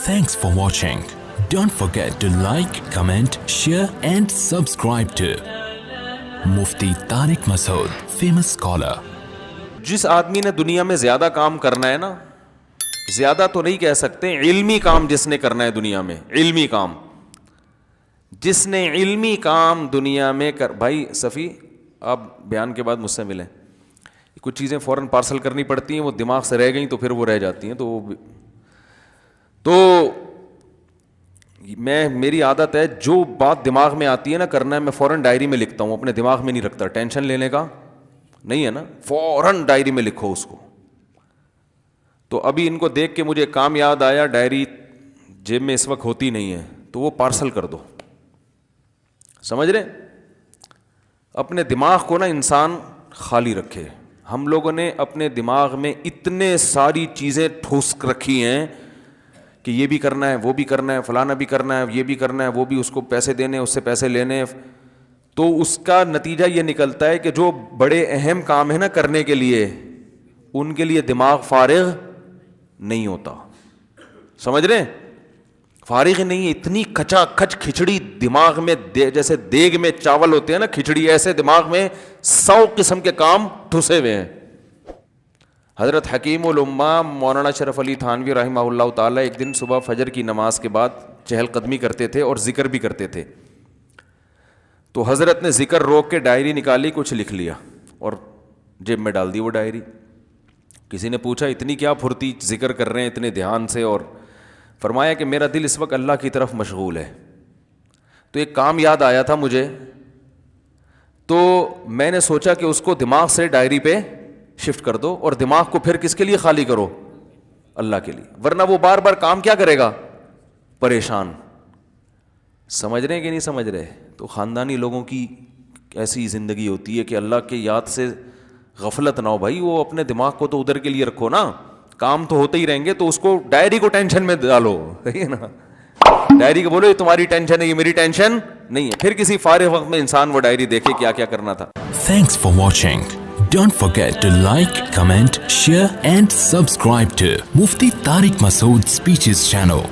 Thanks for watching. Don't forget to like, comment, share and subscribe to Mufti Tariq Masood, famous scholar. جس آدمی نے دنیا میں زیادہ کام کرنا ہے نا, زیادہ تو نہیں کہہ سکتے, علمی کام جس نے کرنا ہے دنیا میں, علمی کام جس نے علمی کام دنیا میں بھائی صفی آپ بیان کے بعد مجھ سے ملیں, کچھ چیزیں فوراً پارسل کرنی پڑتی ہیں, وہ دماغ سے رہ گئیں تو پھر وہ رہ جاتی ہیں, تو میری عادت ہے جو بات دماغ میں آتی ہے نا کرنا ہے, میں فوراً ڈائری میں لکھتا ہوں, اپنے دماغ میں نہیں رکھتا, ٹینشن لینے کا نہیں ہے نا, فوراً ڈائری میں لکھو اس کو. تو ابھی ان کو دیکھ کے مجھے کام یاد آیا, ڈائری جیب میں اس وقت ہوتی نہیں ہے تو وہ پارسل کر دو, سمجھ رہے, اپنے دماغ کو نا انسان خالی رکھے. ہم لوگوں نے اپنے دماغ میں اتنے ساری چیزیں ٹھوس رکھی ہیں کہ یہ بھی کرنا ہے, وہ بھی کرنا ہے, فلانا بھی کرنا ہے, یہ بھی کرنا ہے, وہ بھی, اس کو پیسے دینے, اس سے پیسے لینے, تو اس کا نتیجہ یہ نکلتا ہے کہ جو بڑے اہم کام ہیں نا کرنے کے لیے, ان کے لیے دماغ فارغ نہیں ہوتا, سمجھ رہے, فارغ نہیں ہے. اتنی کچا کچ کھچڑی دماغ میں, جیسے دیگ میں چاول ہوتے ہیں نا کھچڑی, ایسے دماغ میں 100 قسم کے کام ٹھسے ہوئے ہیں. حضرت حکیم الامہ مولانا شرف علی تھانوی رحمہ اللہ تعالیٰ ایک دن صبح فجر کی نماز کے بعد چہل قدمی کرتے تھے اور ذکر بھی کرتے تھے. تو حضرت نے ذکر روک کے ڈائری نکالی, کچھ لکھ لیا اور جیب میں ڈال دی وہ ڈائری. کسی نے پوچھا اتنی کیا پھرتی ذکر کر رہے ہیں اتنے دھیان سے, اور فرمایا کہ میرا دل اس وقت اللہ کی طرف مشغول ہے. تو ایک کام یاد آیا تھا مجھے, تو میں نے سوچا کہ اس کو دماغ سے ڈائری پہ شفٹ کر دو, اور دماغ کو پھر کس کے لیے خالی کرو, اللہ کے لیے, ورنہ وہ بار بار کام کیا کرے گا, پریشان. سمجھ رہے ہیں کہ نہیں سمجھ رہے. تو خاندانی لوگوں کی ایسی زندگی ہوتی ہے کہ اللہ کے یاد سے غفلت نہ ہو بھائی, وہ اپنے دماغ کو تو ادھر کے لیے رکھو نا, کام تو ہوتے ہی رہیں گے, تو اس کو ڈائری کو ٹینشن میں ڈالو, صحیح ہے نا, ڈائری کو بولو یہ تمہاری ٹینشن ہے, یہ میری ٹینشن نہیں ہے. پھر کسی فارغ وقت میں انسان وہ ڈائری دیکھے کیا کیا کرنا تھا. Thanks for watching. Don't forget to like, comment, share and subscribe to Mufti Tariq Masood Speeches channel.